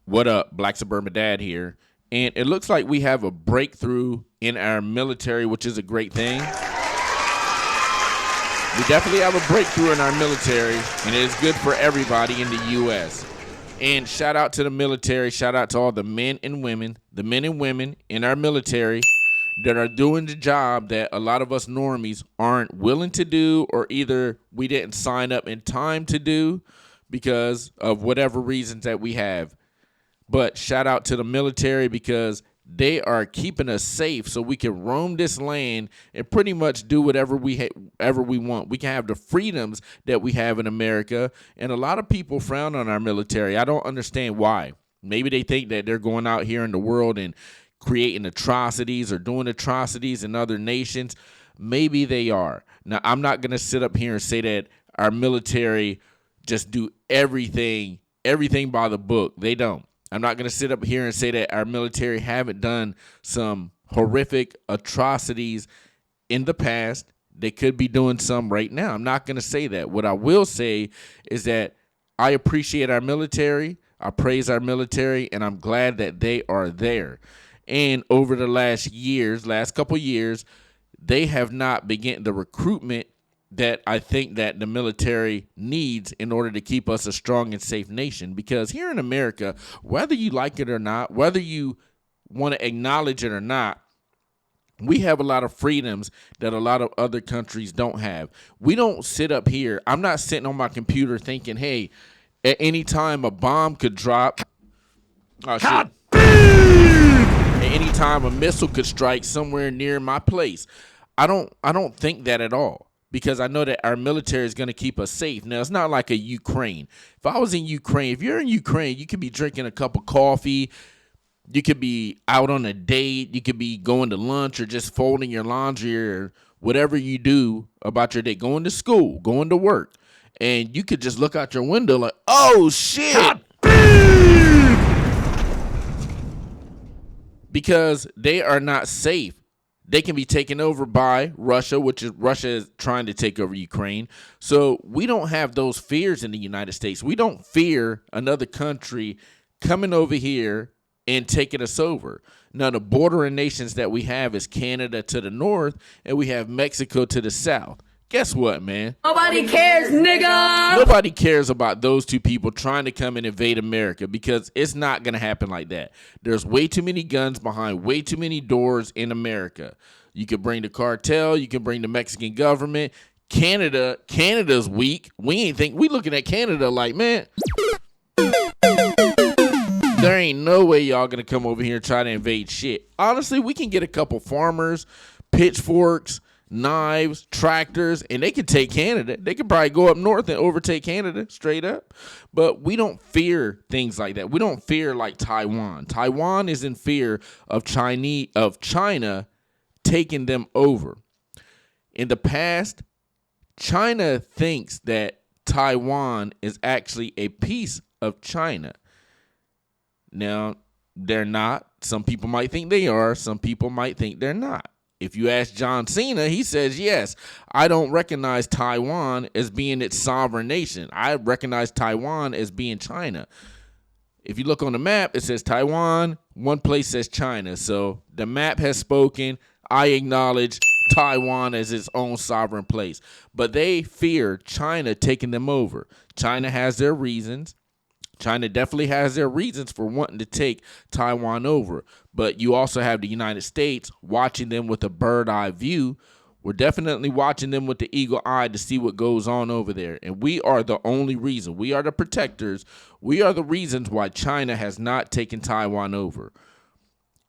What up? Black Suburban Dad here. And it looks like we have a breakthrough in our military, which is a great thing. We definitely have a breakthrough in our military, and it is good for everybody in the U.S. And shout out to the military. Shout out to all the men and women in our military that are doing the job that a lot of us normies aren't willing to do, or either we didn't sign up in time to do because of whatever reasons that we have. But shout out to the military because they are keeping us safe so we can roam this land and pretty much do whatever we want. We can have the freedoms that we have in America. And a lot of people frown on our military. I don't understand why. Maybe they think that they're going out here in the world and creating atrocities or doing atrocities in other nations. Maybe they are. Now, I'm not going to sit up here and say that our military just do everything by the book. They don't. I'm not going to sit up here and say that our military haven't done some horrific atrocities in the past. They could be doing some right now. I'm not going to say that. What I will say is that I appreciate our military. I praise our military, and I'm glad that they are there. And over the last couple years, they have not been getting the recruitment that I think that the military needs in order to keep us a strong and safe nation. Because here in America, whether you like it or not, whether you want to acknowledge it or not, we have a lot of freedoms that a lot of other countries don't have. We don't sit up here. I'm not sitting on my computer thinking, hey, at any time a bomb could drop. Oh, shit. At any time a missile could strike somewhere near my place. I don't think that at all. Because I know that our military is going to keep us safe. Now, it's not like a Ukraine. If I was in Ukraine, if you're in Ukraine, you could be drinking a cup of coffee. You could be out on a date. You could be going to lunch or just folding your laundry or whatever you do about your day. Going to school, going to work. And you could just look out your window like, oh, shit. Because they are not safe. They can be taken over by Russia, Russia is trying to take over Ukraine. So we don't have those fears in the United States. We don't fear another country coming over here and taking us over. Now, the bordering nations that we have is Canada to the north, and we have Mexico to the south. Guess what, man? Nobody cares, nigga! Nobody cares about those two people trying to come and invade America because it's not going to happen like that. There's way too many guns behind way too many doors in America. You can bring the cartel. You can bring the Mexican government. Canada's weak. We looking at Canada like, man, there ain't no way y'all going to come over here and try to invade shit. Honestly, we can get a couple farmers, pitchforks, knives, tractors, and they could take Canada. They could probably go up north and overtake Canada straight up. But we don't fear things like that. We don't fear like Taiwan. Taiwan is in fear of China taking them over. In the past, China thinks that Taiwan is actually a piece of China. Now, they're not. Some people might think they are. Some people might think they're not. If you ask John Cena, he says, yes, I don't recognize Taiwan as being its sovereign nation. I recognize Taiwan as being China. If you look on the map, it says Taiwan. One place says China. So the map has spoken. I acknowledge Taiwan as its own sovereign place. But they fear China taking them over. China has their reasons. China definitely has their reasons for wanting to take Taiwan over. But you also have the United States watching them with a bird eye view. We're definitely watching them with the eagle eye to see what goes on over there. And we are the only reason. We are the protectors. We are the reasons why China has not taken Taiwan over.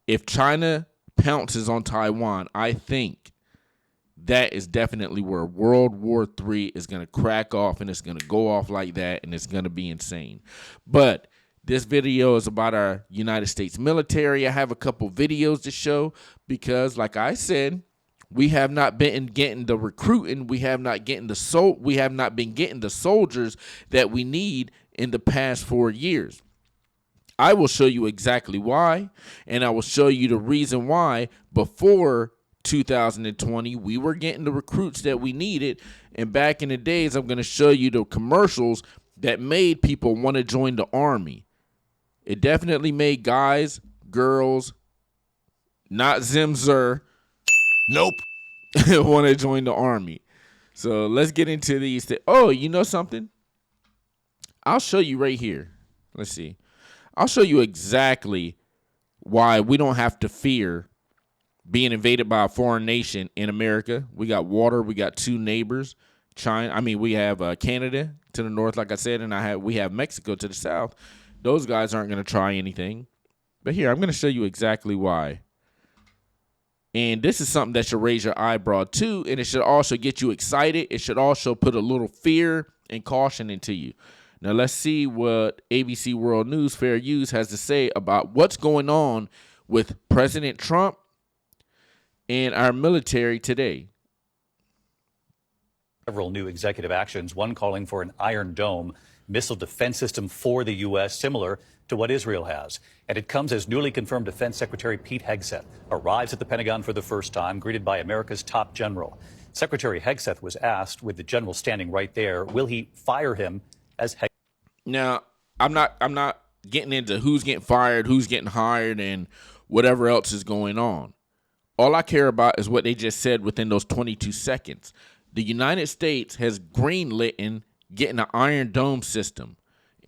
If China pounces on Taiwan, I think that is definitely where World War III is going to crack off, and it's going to go off like that, and it's going to be insane. But this video is about our United States military. I have a couple videos to show because, like I said, we have not been getting the recruiting. We have not been getting the soldiers that we need in the past 4 years. I will show you exactly why, and I will show you the reason why before 2020 we were getting the recruits that we needed, and back in the days I'm going to show you the commercials that made people want to join the army. It definitely made guys, girls, not Zimzer, Nope. want to join the Army. So let's get into these. Oh, you know something? I'll show you right here. Let's see. I'll show you exactly why we don't have to fear being invaded by a foreign nation in America. We got water. We got two neighbors. We have Canada to the north, like I said, and we have Mexico to the south. Those guys aren't going to try anything. But here, I'm going to show you exactly why. And this is something that should raise your eyebrow too, and it should also get you excited. It should also put a little fear and caution into you. Now let's see what ABC World News Fair Use has to say about what's going on with President Trump and our military today. Several new executive actions, one calling for an Iron Dome missile defense system for the U.S., similar to what Israel has. And it comes as newly confirmed Defense Secretary Pete Hegseth arrives at the Pentagon for the first time, greeted by America's top general. Secretary Hegseth was asked, with the general standing right there, will he fire him as Hegseth? Now, I'm not getting into who's getting fired, who's getting hired, and whatever else is going on. All I care about is what they just said within those 22 seconds. The United States has greenlit getting an Iron Dome system.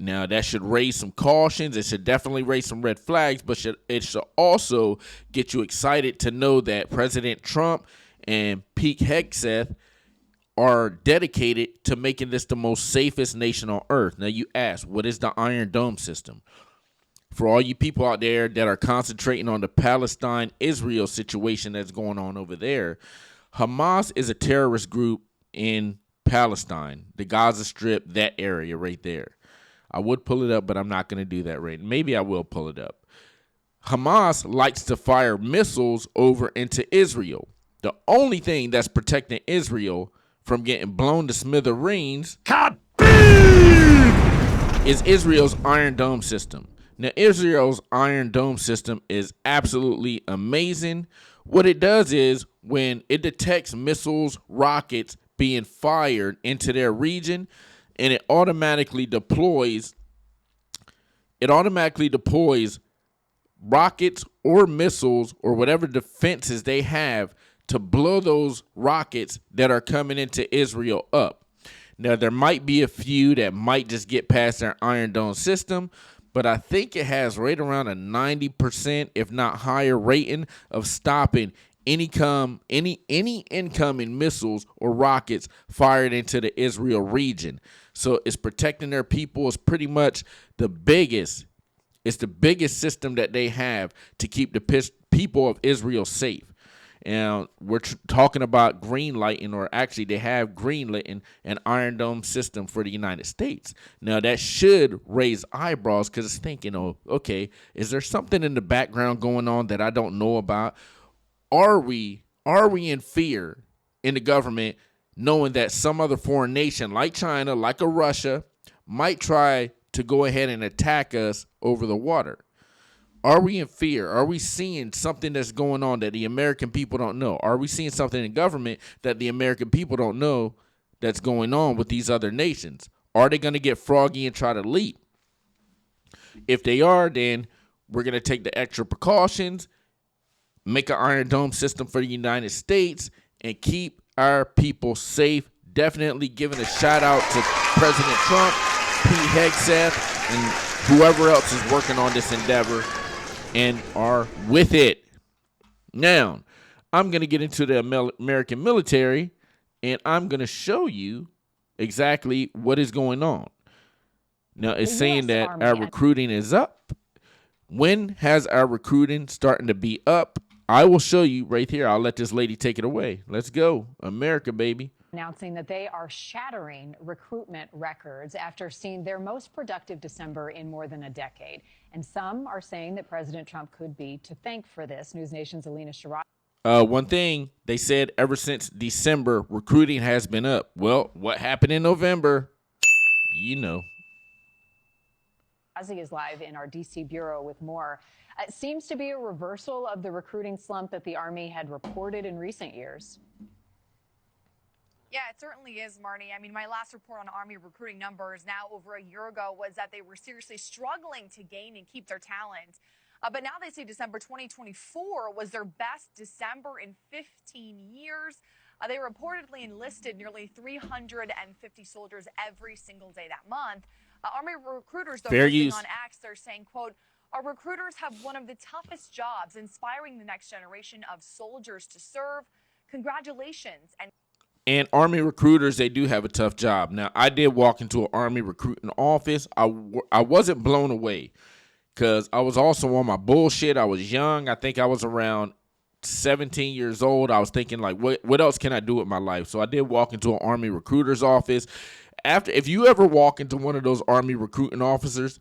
Now, that should raise some cautions. It should definitely raise some red flags, but it should also get you excited to know that President Trump and Pete Hegseth are dedicated to making this the most safest nation on earth. Now, you ask, what is the Iron Dome system? For all you people out there that are concentrating on the Palestine-Israel situation that's going on over there, Hamas is a terrorist group in Palestine, the Gaza Strip, that area right there. I would pull it up, but I'm not going to do that right. Maybe I will pull it up. Hamas likes to fire missiles over into Israel. The only thing that's protecting Israel from getting blown to smithereens is Israel's Iron Dome system. Now, Israel's Iron Dome system is absolutely amazing. What it does is when it detects missiles, rockets being fired into their region, and it automatically deploys rockets or missiles or whatever defenses they have to blow those rockets that are coming into Israel up. Now, there might be a few that might just get past their Iron Dome system, but I think it has right around a 90%, if not higher, rating of stopping any incoming missiles or rockets fired into the Israel region. So it's protecting their people. It's pretty much the biggest system that they have to keep the people of Israel safe. And we're talking about greenlighting, or actually they have greenlighting an Iron Dome system for the United States. Now that should raise eyebrows because it's thinking, oh, okay, is there something in the background going on that I don't know about? Are we in fear in the government knowing that some other foreign nation like China, like a Russia, might try to go ahead and attack us over the water? Are we in fear? Are we seeing something that's going on that the American people don't know? Are we seeing something in government that the American people don't know that's going on with these other nations? Are they going to get froggy and try to leap? If they are, then we're going to take the extra precautions, make an Iron Dome system for the United States, and keep our people safe. Definitely giving a shout out to President Trump, Pete Hegseth, and whoever else is working on this endeavor and are with it. Now, I'm going to get into the American military, and I'm going to show you exactly what is going on. Now, it's saying that our recruiting is up. When has our recruiting starting to be up? I will show you right here. I'll let this lady take it away. Let's go. America, baby. Announcing that they are shattering recruitment records after seeing their most productive December in more than a decade. And some are saying that President Trump could be to thank for this. News Nation's Alina Shirai. One thing they said ever since December, recruiting has been up. Well, what happened in November? You know. Ozzy is live in our D.C. bureau with more. It seems to be a reversal of the recruiting slump that the Army had reported in recent years. Yeah, it certainly is, Marnie. I mean, my last report on Army recruiting numbers now over a year ago was that they were seriously struggling to gain and keep their talent. But now they say December 2024 was their best December in 15 years. They reportedly enlisted nearly 350 soldiers every single day that month. Army recruiters, though, Fair posting use. on X, they're saying, quote, our recruiters have one of the toughest jobs, inspiring the next generation of soldiers to serve. Congratulations. And Army recruiters, they do have a tough job. Now, I did walk into an Army recruiting office. I wasn't blown away because I was also on my bullshit. I was young. I think I was around 17 years old. I was thinking, like, what else can I do with my life? So I did walk into an Army recruiter's office. If you ever walk into one of those Army recruiting officers,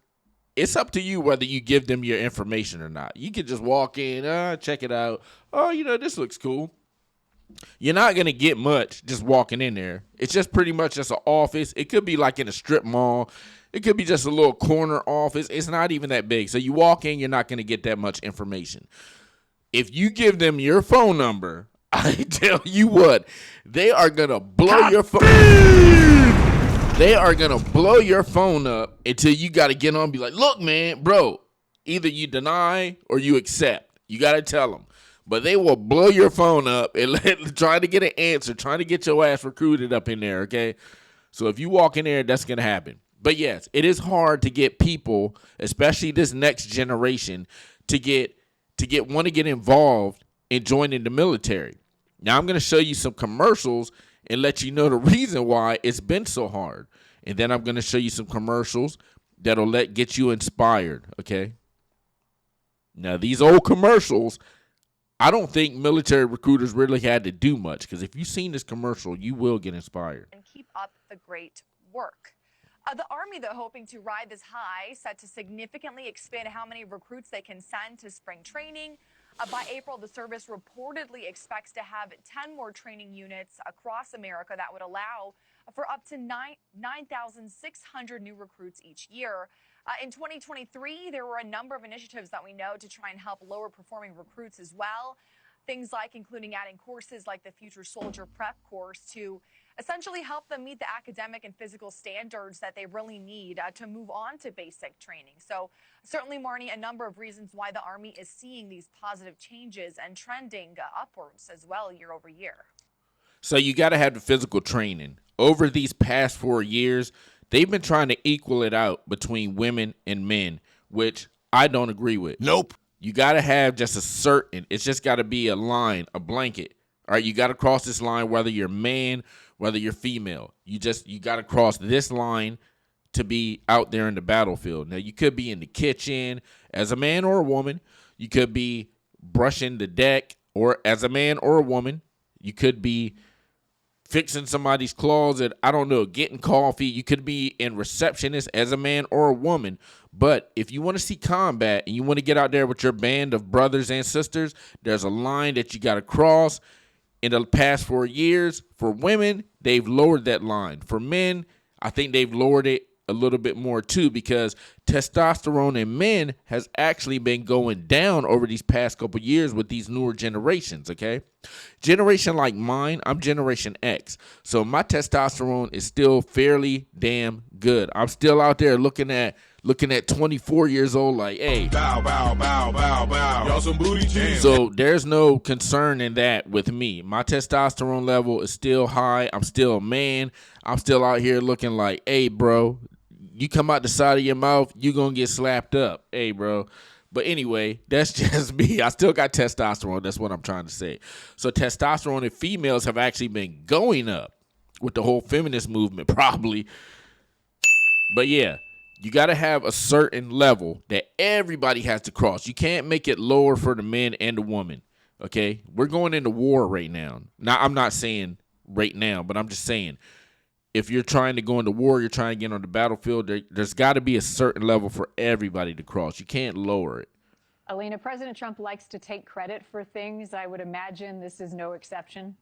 it's up to you whether you give them your information or not. You can just walk in, check it out. Oh, this looks cool. You're not going to get much just walking in there. It's just pretty much just an office. It could be like in a strip mall. It could be just a little corner office. It's not even that big. So you walk in, you're not going to get that much information. If you give them your phone number, I tell you what, they are going to blow your phone. They are going to blow your phone up until you got to get on and be like, look, man, bro, either you deny or you accept. You got to tell them. But they will blow your phone up and try to get an answer, trying to get your ass recruited up in there, okay? So if you walk in there, that's going to happen. But yes, it is hard to get people, especially this next generation, to want to get involved in joining the military. Now I'm going to show you some commercials and let you know the reason why it's been so hard. And then I'm going to show you some commercials that'll get you inspired, okay? Now these old commercials, I don't think military recruiters really had to do much, because if you've seen this commercial, you will get inspired. And keep up the great work. The Army, though, hoping to ride this high, set to significantly expand how many recruits they can send to spring training. By April, the service reportedly expects to have 10 more training units across America that would allow for up to 9,600 new recruits each year. In 2023, there were a number of initiatives that we know to try and help lower performing recruits as well. Things like including adding courses like the Future Soldier Prep course to essentially help them meet the academic and physical standards that they really need to move on to basic training. So certainly, Marnie, a number of reasons why the Army is seeing these positive changes and trending upwards as well year over year. So you got to have the physical training. Over these past 4 years, they've been trying to equal it out between women and men, which I don't agree with. Nope. You got to have just it's just got to be a line, a blanket. All right, you got to cross this line whether you're man, whether you're female. You got to cross this line to be out there in the battlefield. Now, you could be in the kitchen as a man or a woman. You could be brushing the deck, or as a man or a woman. You could be fixing somebody's closet, I don't know, getting coffee. You could be in receptionist as a man or a woman. But if you want to see combat and you want to get out there with your band of brothers and sisters, there's a line that you got to cross. In the past 4 years, for women, they've lowered that line. For men, I think they've lowered it a little bit more too, because testosterone in men has actually been going down over these past couple years with these newer generations, okay? Generation like mine, I'm Generation X. So my testosterone is still fairly damn good. I'm still out there looking at 24 years old like, hey. Bow, bow, bow, bow, bow. Y'all some booty jams. So there's no concern in that with me. My testosterone level is still high. I'm still a man. I'm still out here looking like, hey, bro, you come out the side of your mouth, you going to get slapped up. Hey, bro. But anyway, that's just me. I still got testosterone. That's what I'm trying to say. So testosterone in females have actually been going up with the whole feminist movement, probably. But yeah, you got to have a certain level that everybody has to cross. You can't make it lower for the men and the woman, okay? We're going into war right now. Now, I'm not saying right now, but I'm just saying, if you're trying to go into war, you're trying to get on the battlefield, there's got to be a certain level for everybody to cross. You can't lower it. Alina, President Trump likes to take credit for things. I would imagine this is no exception.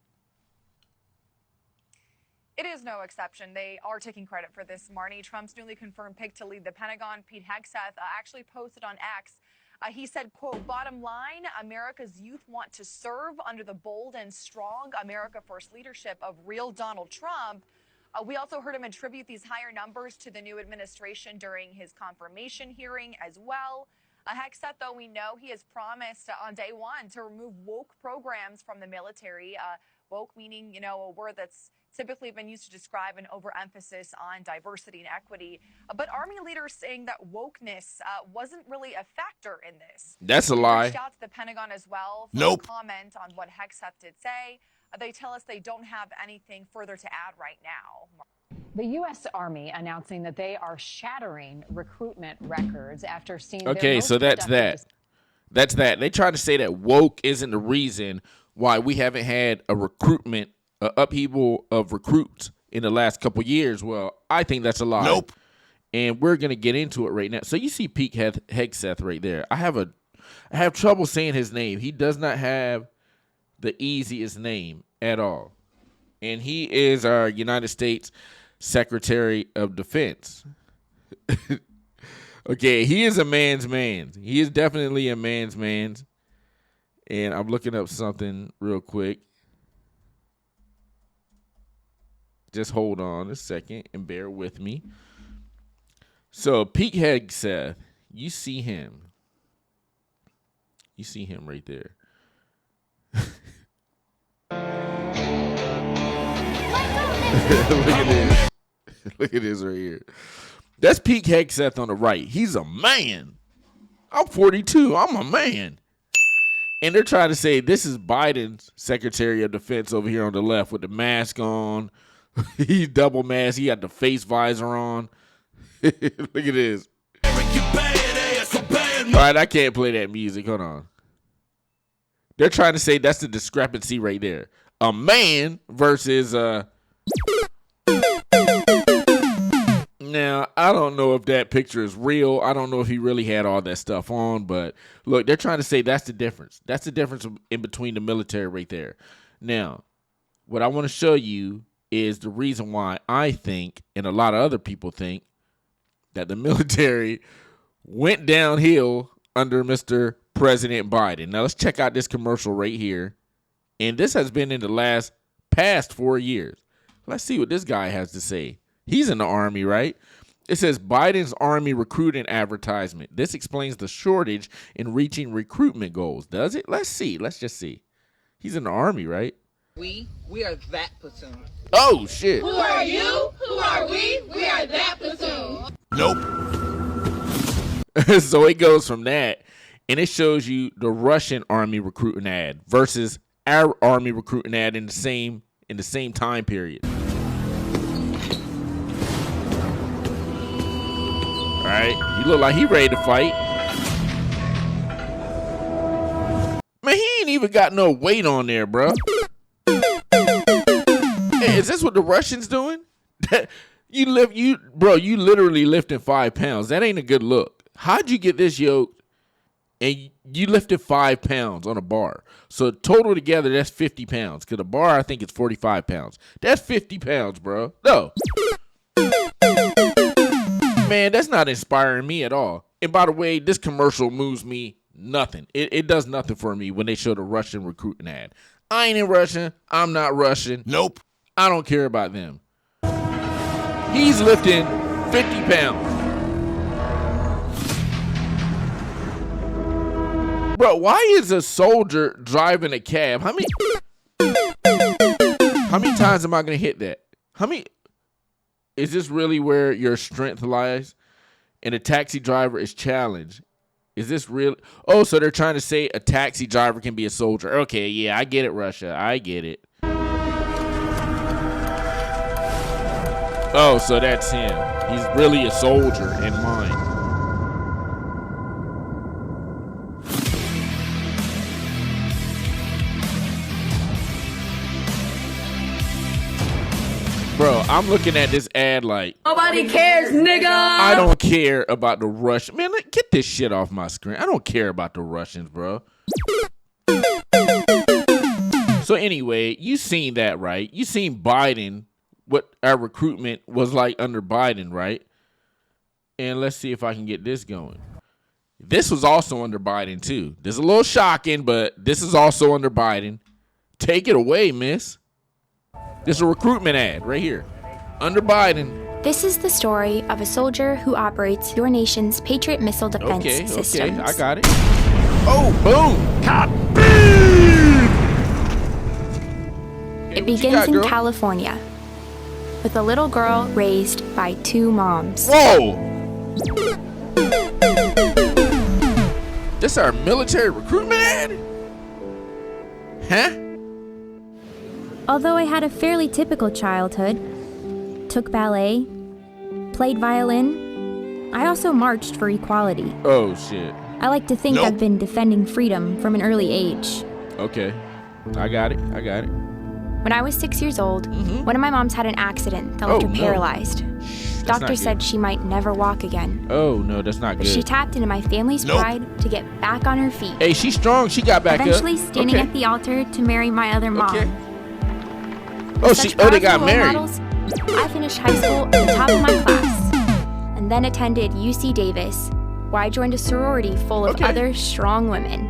It is no exception. They are taking credit for this, Marnie. Trump's newly confirmed pick to lead the Pentagon, Pete Hegseth, actually posted on X He said, quote, bottom line, America's youth want to serve under the bold and strong America First leadership of real Donald Trump. We also heard him attribute these higher numbers to the new administration during his confirmation hearing as well. Hegseth, though, we know he has promised on day one to remove woke programs from the military. Woke meaning, you know, a word that's typically been used to describe an overemphasis on diversity and equity. But Army leaders saying that wokeness wasn't really a factor in this. That's a We lie. reached out to the Pentagon as well for Nope. a comment on what Hegseth did say. They tell us they don't have anything further to add right now. The U.S. Army announcing that they are shattering recruitment records after seeing Okay, their so most that's productive that. That's that. They try to say that woke isn't the reason why we haven't had a recruitment, upheaval of recruits in the last couple years. Well, I think that's a lie. Nope. And we're gonna get into it right now. So you see Pete Hegseth right there. I have trouble saying his name. He does not have the easiest name at all, and he is our United States Secretary of Defense. Okay, he is a man's man. He is definitely a man's man. And I'm looking up something real quick. Just hold on a second and bear with me. So Pete Hegseth, you see him. You see him right there. Look at this. Look at this right here. That's Pete Hegseth on the right. He's a man. I'm 42. I'm a man. And they're trying to say this is Biden's Secretary of Defense over here on the left with the mask on. He's double masked. He got the face visor on. Look at this. All right, I can't play that music. Hold on. They're trying to say that's the discrepancy right there. A man versus Now, I don't know if that picture is real. I don't know if he really had all that stuff on, but look, they're trying to say that's the difference. That's the difference in between the military right there. Now, what I want to show you is the reason why I think, and a lot of other people think, that the military went downhill under Mr. President Biden. Now, let's check out this commercial right here. And this has been in the past 4 years. Let's see what this guy has to say. He's in the Army, right? It says Biden's Army recruiting advertisement. This explains the shortage in reaching recruitment goals. Does it? Let's see. Let's just see. He's in the Army, right? We are that platoon. Oh, shit. Who are you? Who are we? We are that platoon. Nope. So it goes from that, and it shows you the Russian Army recruiting ad versus our Army recruiting ad in the same time period. All right, he look like he ready to fight. Man, he ain't even got no weight on there, bro. Hey, is this what the Russians doing? You literally lifting 5 pounds. That ain't a good look. How'd you get this yoked? And you lifted 5 pounds on a bar. So total together, that's 50 pounds. Because a bar, I think it's 45 pounds. That's 50 pounds, bro. No. Man, that's not inspiring me at all. And by the way, this commercial moves me nothing. It does nothing for me when they show the Russian recruiting ad. I ain't in Russian. I'm not Russian. Nope. I don't care about them. He's lifting 50 pounds. Bro, why is a soldier driving a cab? How many times am I going to hit that? Is this really where your strength lies? And a taxi driver is challenged. Is this real? Oh, so they're trying to say a taxi driver can be a soldier. Okay, yeah, I get it, Russia. I get it. Oh, so that's him. He's really a soldier in mind. Bro, I'm looking at this ad like, Nobody cares, nigga. I don't care about the Russians. Man, get this shit off my screen. I don't care about the Russians, bro. So anyway, you seen that, right? You seen Biden, what our recruitment was like under Biden, right? And let's see if I can get this going. This was also under Biden, too. This is a little shocking, but this is also under Biden. Take it away, miss. This is a recruitment ad right here. Under Biden. This is the story of a soldier who operates your nation's Patriot missile defense systems. Okay, I got it. Oh, boom. It begins in California with a little girl raised by 2 moms. Whoa. This our military recruitment ad? Huh? Although I had a fairly typical childhood, took ballet, played violin, I also marched for equality. Oh, shit. I like to think I've been defending freedom from an early age. Okay. I got it. When I was 6 years old, one of my moms had an accident that left her paralyzed. Doctor said she might never walk again. Oh, no, that's not good. She tapped into my family's pride to get back on her feet. Hey, she's strong. She got back Eventually standing at the altar to marry my other mom. Okay. Such They got powerful role married. models, I finished high school at the top of my class and then attended UC Davis, where I joined a sorority full of other strong women.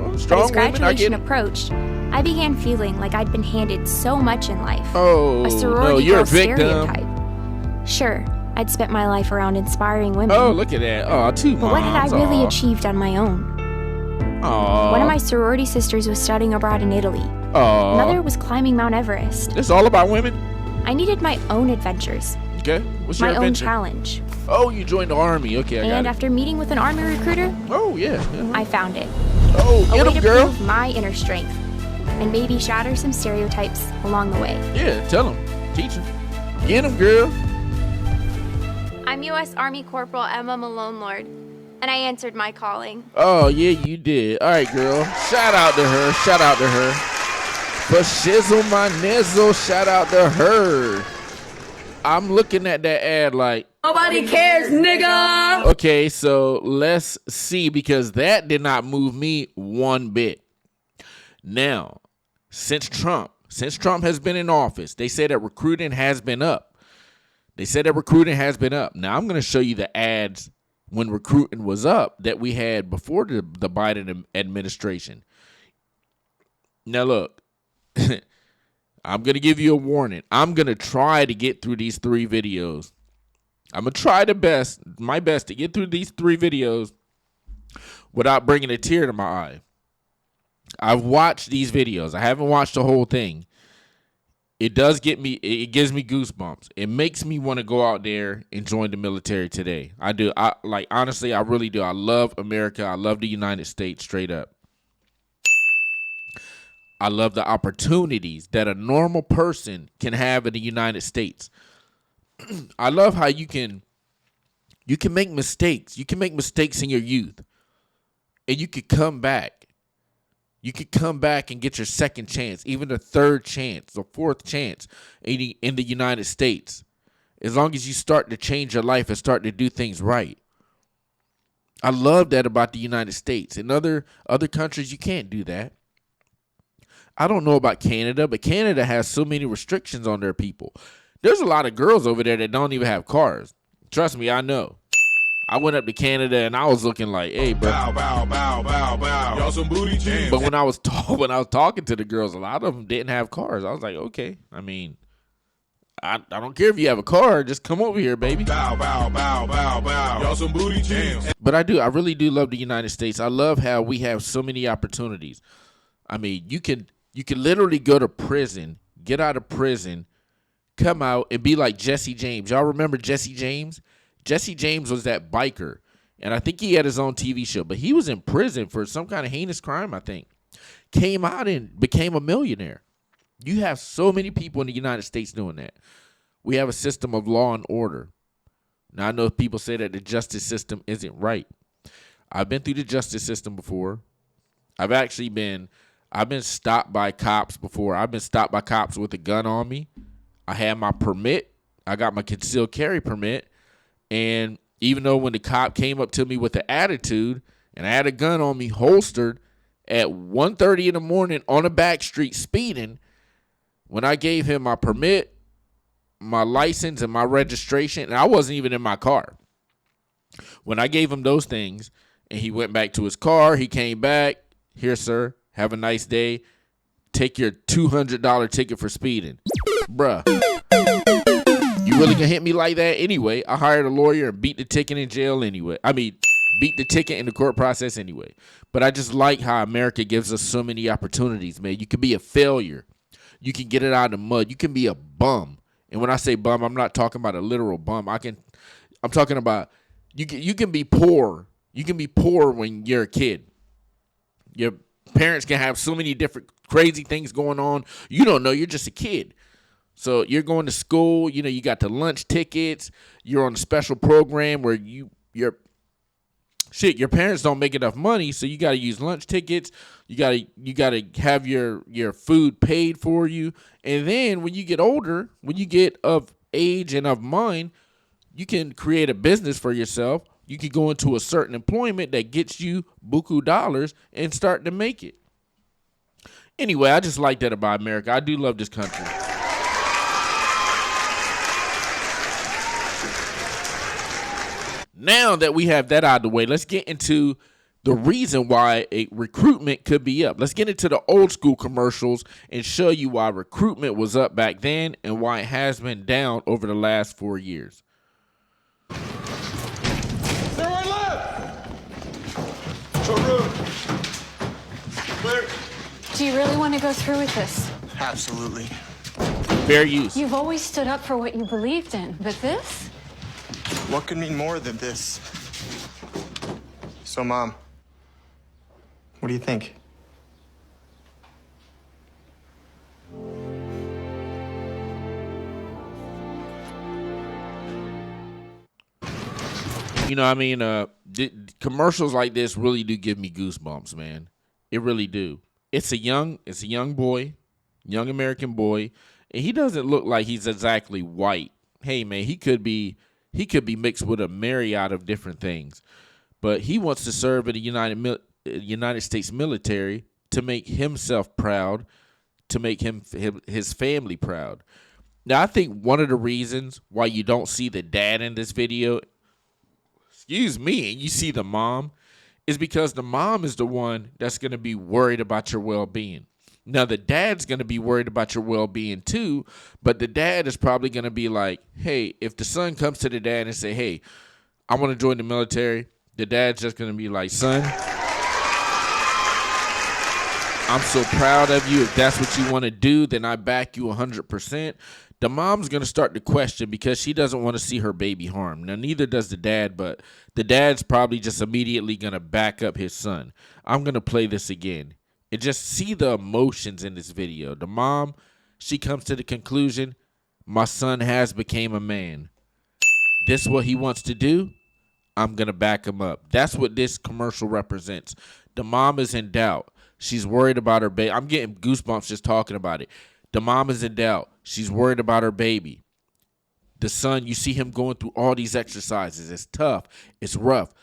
Oh, But strong as women, I get graduation it. approached, I began feeling like I'd been handed so much in life. Oh, A sorority no, you're girl a victim. stereotype. Sure, I'd spent my life around inspiring women. Oh, look at that. Oh, 2 moms. But what had I really achieved on my own? Aw. One of my sorority sisters was studying abroad in Italy. Aw. Another was climbing Mount Everest. It's all about women? I needed my own adventures, Okay. What's your my own adventure? challenge. Oh, you joined the army. Okay, I got And it. after meeting with an army recruiter, Oh, yeah. I found it. Oh, A get way him, to girl. prove my inner strength and maybe shatter some stereotypes along the way. Yeah, tell him. Teach him. Get him, girl. I'm U.S. Army Corporal Emma Malone Lord, and I answered my calling. Oh, yeah, you did. All right, girl. Shout out to her. For shizzle my nizzle, shout out to her. I'm looking at that ad like, Nobody cares, nigga. okay, so let's see, because that did not move me one bit. Now, since Trump has been in office, they say that recruiting has been up. Now, I'm going to show you the ads when recruiting was up that we had before the Biden administration. Now, look, I'm going to give you a warning. I'm going to try to get through these 3 videos. I'm going to try my best to get through these 3 videos without bringing a tear to my eye. I've watched these videos. I haven't watched the whole thing. It gives me goosebumps. It makes me want to go out there and join the military today. I do. Honestly, I really do. I love America. I love the United States straight up. I love the opportunities that a normal person can have in the United States. I love how you can make mistakes. You can make mistakes in your youth, and you could come back. You could come back and get your second chance, even a third chance, or fourth chance in the United States, as long as you start to change your life and start to do things right. I love that about the United States. In other countries, you can't do that. I don't know about Canada, but Canada has so many restrictions on their people. There's a lot of girls over there that don't even have cars. Trust me, I know. I went up to Canada and I was looking like, hey, bro. Bow, bow, bow, bow, bow. Y'all some booty jams. But when I was talking to the girls, a lot of them didn't have cars. I was like, okay. I mean, I don't care if you have a car. Just come over here, baby. Bow, bow, bow, bow, bow. Y'all some booty jams. But I really do love the United States. I love how we have so many opportunities. I mean, you can literally go to prison, get out of prison, come out and be like Jesse James. Y'all remember Jesse James? Jesse James was that biker, and I think he had his own TV show, but he was in prison for some kind of heinous crime, I think. Came out and became a millionaire. You have so many people in the United States doing that. We have a system of law and order. Now, I know people say that the justice system isn't right. I've been through the justice system before. I've been stopped by cops before. I've been stopped by cops with a gun on me. I had my permit. I got my concealed carry permit. And even though when the cop came up to me with an attitude and I had a gun on me holstered at 1:30 in the morning on a back street speeding, when I gave him my permit, my license, and my registration, and I wasn't even in my car. When I gave him those things and he went back to his car, he came back. Here, sir, have a nice day. Take your $200 ticket for speeding. Bruh, you really gonna hit me like that anyway? I hired a lawyer and beat the ticket in jail anyway. Beat the ticket in the court process anyway. But I just like how America gives us so many opportunities, man. You can be a failure. You can get it out of the mud. You can be a bum. And when I say bum, I'm not talking about a literal bum. I'm talking about you can be poor. You can be poor when you're a kid. Your parents can have so many different crazy things going on. You don't know. You're just a kid. So you're going to school. You know, you got the lunch tickets. You're on a special program where your parents don't make enough money, so you got to use lunch tickets. You got to have your food paid for you. And then when you get older, when you get of age and of mind, you can create a business for yourself. You can go into a certain employment that gets you buku dollars and start to make it. Anyway, I just like that about America. I do love this country. Now that we have that out of the way, let's get into the reason why a recruitment could be up. Let's get into the old school commercials and show you why recruitment was up back then and why it has been down over the last 4 years. Everyone left! Short road. Clear. Do you really want to go through with this? Absolutely. Fair use. You've always stood up for what you believed in, but this? What could mean more than this? So, Mom, what do you think? You know, I mean, commercials like this really do give me goosebumps, man. It really do. It's a young boy, young American boy, and he doesn't look like he's exactly white. Hey, man, he could be mixed with a myriad of different things, but he wants to serve in the United States military to make himself proud, to make his family proud. Now, I think one of the reasons why you don't see the dad in this video, and you see the mom, is because the mom is the one that's going to be worried about your well-being. Now, the dad's going to be worried about your well-being too, but the dad is probably going to be like, hey, if the son comes to the dad and say, hey, I want to join the military, the dad's just going to be like, son, I'm so proud of you. If that's what you want to do, then I back you 100%. The mom's going to start to question because she doesn't want to see her baby harmed. Now, neither does the dad, but the dad's probably just immediately going to back up his son. I'm going to play this again. And just see the emotions in this video. The mom, she comes to the conclusion, my son has became a man. This is what he wants to do. I'm going to back him up. That's what this commercial represents. The mom is in doubt. She's worried about her baby. I'm getting goosebumps just talking about it. The mom is in doubt. She's worried about her baby. The son, you see him going through all these exercises. It's tough. It's rough.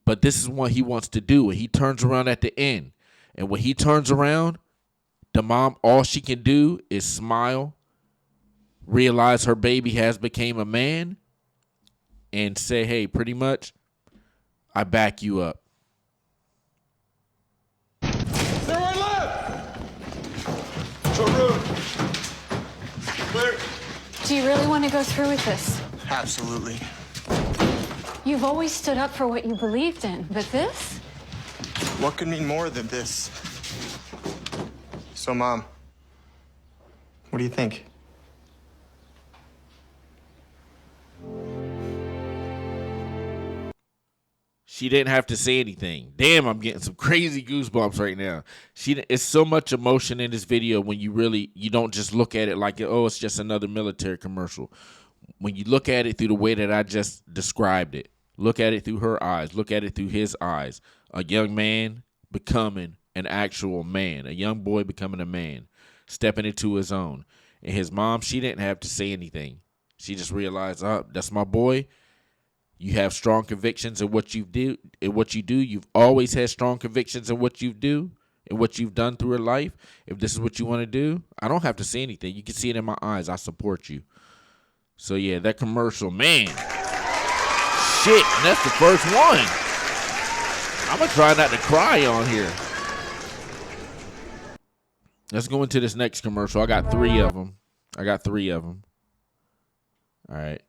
But this is what he wants to do. And he turns around at the end. And when he turns around, the mom, all she can do is smile, realize her baby has became a man, and say, hey, pretty much, I back you up. Everyone left! Short road. Clear. Do you really want to go through with this? Absolutely. You've always stood up for what you believed in, but this? What could mean more than this? So, Mom, what do you think? She didn't have to say anything. Damn, I'm getting some crazy goosebumps right now. It's so much emotion in this video when you don't just look at it like, oh, it's just another military commercial. When you look at it through the way that I just described it, look at it through her eyes, look at it through his eyes. A young man becoming an actual man, a young boy becoming a man, stepping into his own. And his mom, she didn't have to say anything. She just realized, oh, that's my boy. You have strong convictions in what you do. You've always had strong convictions in what you do and what you've done through your life. If this is what you want to do, I don't have to say anything. You can see it in my eyes. I support you. So, yeah, that commercial, man. shit, and that's the first one. I'm going to try not to cry on here. Let's go into this next commercial. I got 3 of them. All right.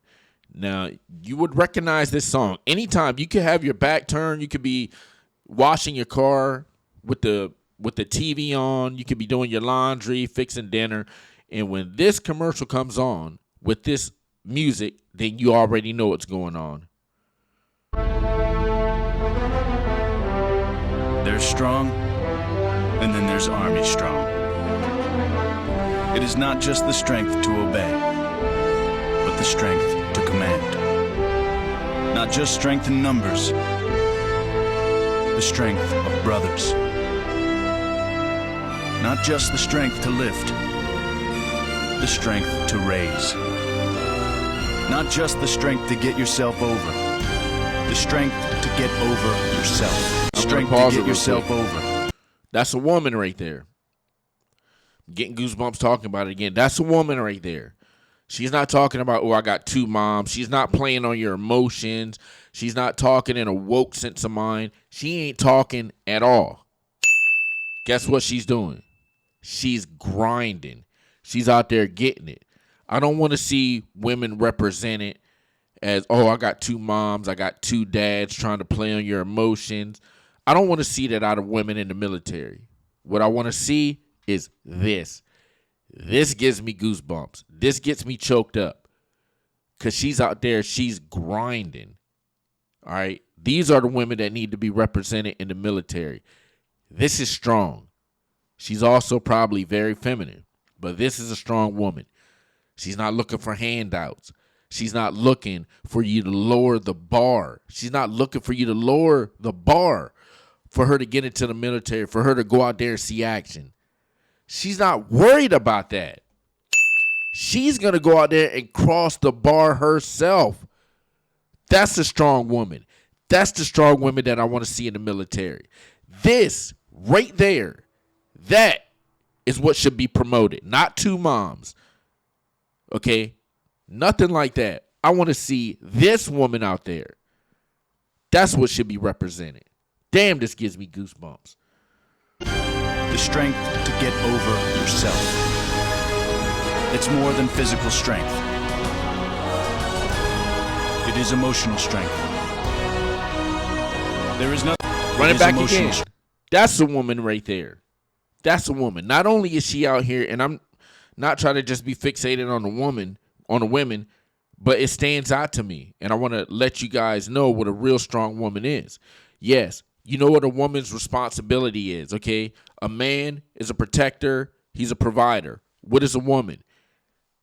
Now, you would recognize this song. Anytime you could have your back turned, you could be washing your car with the TV on, you could be doing your laundry, fixing dinner, and when this commercial comes on with this music, then you already know what's going on. There's strong, and then there's Army strong. It is not just the strength to obey, but the strength to command. Not just strength in numbers, the strength of brothers. Not just the strength to lift, the strength to raise. Not just the strength to get yourself over, the strength to get over yourself. Strength to get yourself over. That's a woman right there. Getting goosebumps talking about it again. That's a woman right there. She's not talking about, oh, I got 2 moms. She's not playing on your emotions. She's not talking in a woke sense of mind. She ain't talking at all. Guess what she's doing? She's grinding. She's out there getting it. I don't want to see women represented as, oh, I got 2 moms. I got 2 dads trying to play on your emotions. I don't want to see that out of women in the military. What I want to see is this. This gives me goosebumps. This gets me choked up. Because she's out there, she's grinding. All right? These are the women that need to be represented in the military. This is strong. She's also probably very feminine. But this is a strong woman. She's not looking for handouts. She's not looking for you to lower the bar. She's not looking for you to lower the bar for her to get into the military, for her to go out there and see action. She's not worried about that. She's going to go out there and cross the bar herself. That's a strong woman. That's the strong woman that I want to see in the military. This right there, that is what should be promoted. Not 2 moms. Okay? Nothing like that. I want to see this woman out there. That's what should be represented. Damn, this gives me goosebumps. The strength to get over yourself. It's more than physical strength. It is emotional strength. There is nothing. Run it back again. That's a woman right there. That's a woman. Not only is she out here, and I'm not trying to just be fixated on the women, but it stands out to me. And I want to let you guys know what a real strong woman is. Yes, you know what a woman's responsibility is, okay? A man is a protector. He's a provider. What is a woman?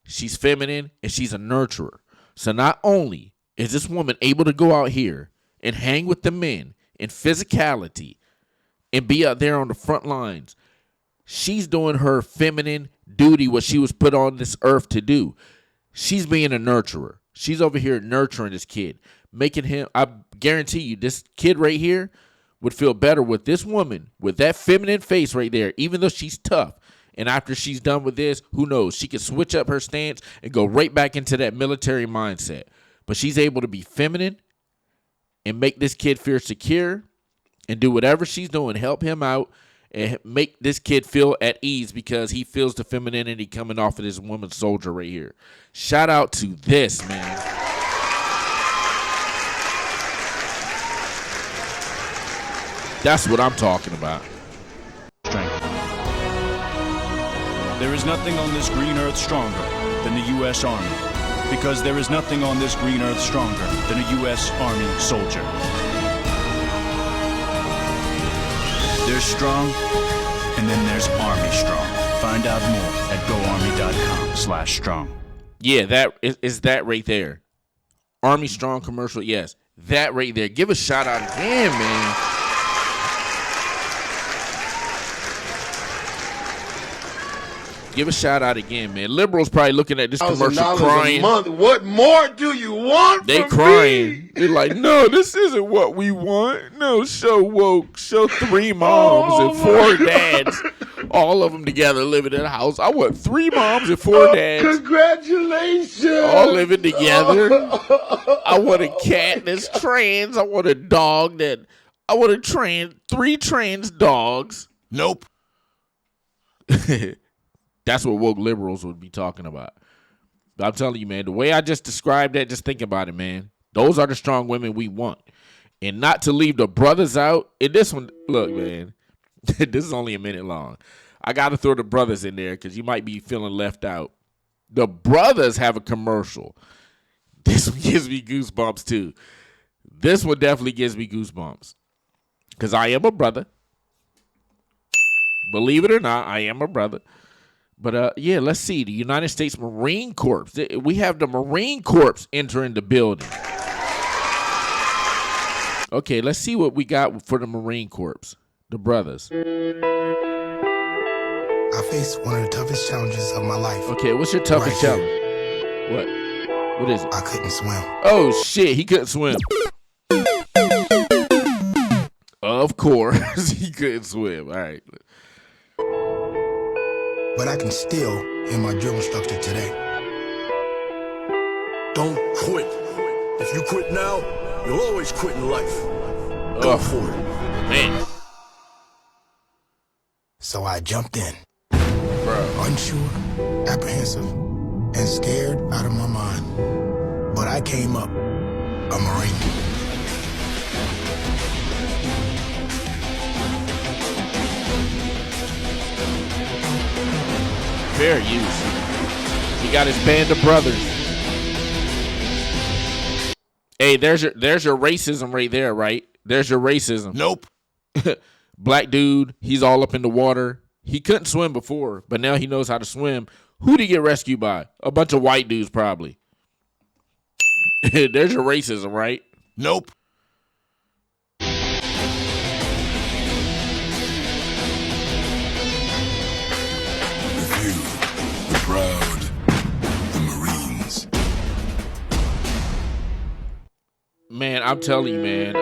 She's feminine and she's a nurturer. So not only is this woman able to go out here and hang with the men in physicality and be out there on the front lines, she's doing her feminine duty, what she was put on this earth to do. She's being a nurturer. She's over here nurturing this kid, making him, I guarantee you, this kid right here would feel better with this woman, with that feminine face right there, even though she's tough. And after she's done with this, who knows? She could switch up her stance and go right back into that military mindset. But she's able to be feminine and make this kid feel secure and do whatever she's doing, help him out, and make this kid feel at ease because he feels the femininity coming off of this woman soldier right here. Shout out to this, man. That's what I'm talking about. Strength. There is nothing on this green earth stronger than the U.S. Army, because there is nothing on this green earth stronger than a U.S. Army soldier. There's strong, and then there's Army strong. Find out more at goarmy.com/strong. Yeah, that is that right there. Army Strong commercial, yes. That right there. Give a shout out again, man. Give a shout out again, man. Liberals probably looking at this commercial $1,000 crying. a month. What more do you want They from crying. me? They're like, no, this isn't what we want. No, show woke. Show 3 moms and 4 dads. All of them together living in a house. I want 3 moms and 4 dads. Congratulations. All living together. I want a cat that's trans. I want a dog that... I want 3 trans dogs. Nope. That's what woke liberals would be talking about. But I'm telling you, man, the way I just described that, just think about it, man. Those are the strong women we want. And not to leave the brothers out. In this one, look, man, this is only a minute long. I got to throw the brothers in there because you might be feeling left out. The brothers have a commercial. This one gives me goosebumps, too. This one definitely gives me goosebumps. Because I am a brother. Believe it or not, I am a brother. But, yeah, let's see. The United States Marine Corps. We have the Marine Corps entering the building. Okay, let's see what we got for the Marine Corps. The brothers. I faced one of the toughest challenges of my life. Okay, what's your toughest challenge? What? What is it? I couldn't swim. Oh, shit. He couldn't swim. Of course. He couldn't swim. All right. But I can still in my drill instructor today. Don't quit. If you quit now, you'll always quit in life. Go for it. Man. So I jumped in. Bro. Unsure, apprehensive, and scared out of my mind. But I came up a Marine. Fair use. He got his band of brothers. Hey, there's your racism right there, right? There's your racism. Nope. Black dude, he's all up in the water. He couldn't swim before, but now he knows how to swim. Who did he get rescued by? A bunch of white dudes, probably. There's your racism, right? Nope. Proud, the Marines. Man, I'm telling you, man,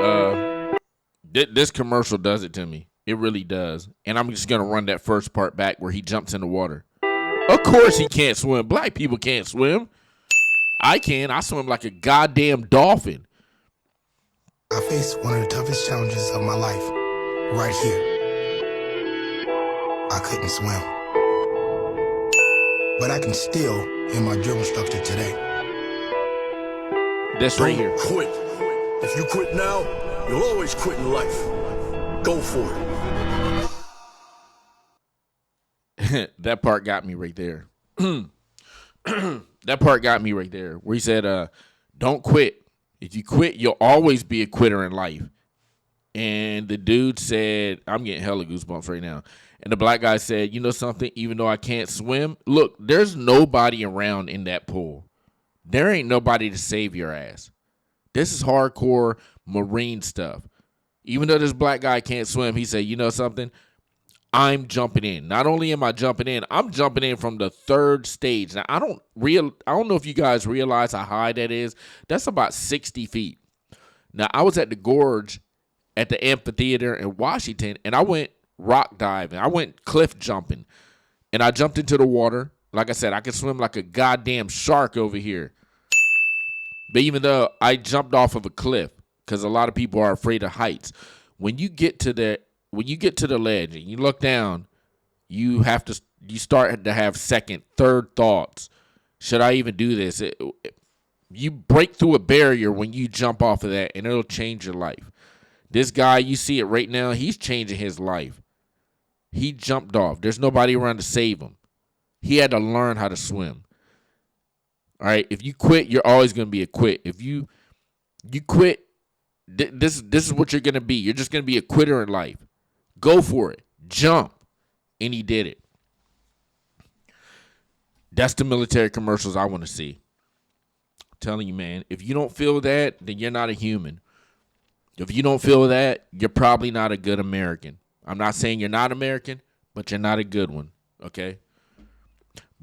this commercial does it to me. It really does. And I'm just going to run that first part back where he jumps in the water. Of course he can't swim. Black people can't swim. I can. I swim like a goddamn dolphin. I faced one of the toughest challenges of my life right here. I couldn't swim. But I can still in my drill instructor today. That's right here. Don't quit. If you quit now, you'll always quit in life. Go for it. That part got me right there. That part got me right there. Where he said, don't quit. If you quit, you'll always be a quitter in life. And the dude said, I'm getting hella goosebumps right now. And the black guy said, you know something? Even though I can't swim, look, there's nobody around in that pool. There ain't nobody to save your ass. This is hardcore Marine stuff. Even though this black guy can't swim, he said, you know something? I'm jumping in. Not only am I jumping in, I'm jumping in from the 3rd stage. Now, I don't know if you guys realize how high that is. That's about 60 feet. Now, I was at the gorge at the amphitheater in Washington, and I went rock diving. I went cliff jumping, and I jumped into the water. Like I said, I can swim like a goddamn shark over here. But even though I jumped off of a cliff, because a lot of people are afraid of heights, when you get to the ledge and you look down, you start to have second, third thoughts. Should I even do this? You break through a barrier when you jump off of that, and it'll change your life. This guy, you see it right now, he's changing his life. He jumped off. There's nobody around to save him. He had to learn how to swim. All right, if you quit, you're always going to be a quit. If you quit, this is what you're going to be. You're just going to be a quitter in life. Go for it. Jump. And he did it. That's the military commercials I want to see. I'm telling you, man, if you don't feel that, then you're not a human. If you don't feel that, you're probably not a good American. I'm not saying you're not American, but you're not a good one, okay?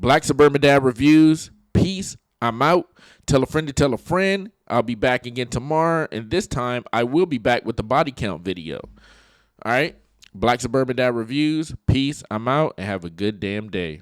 Black Suburban Dad Reviews. Peace. I'm out. Tell a friend to tell a friend. I'll be back again tomorrow, and this time I will be back with the body count video. All right? Black Suburban Dad Reviews. Peace. I'm out, and have a good damn day.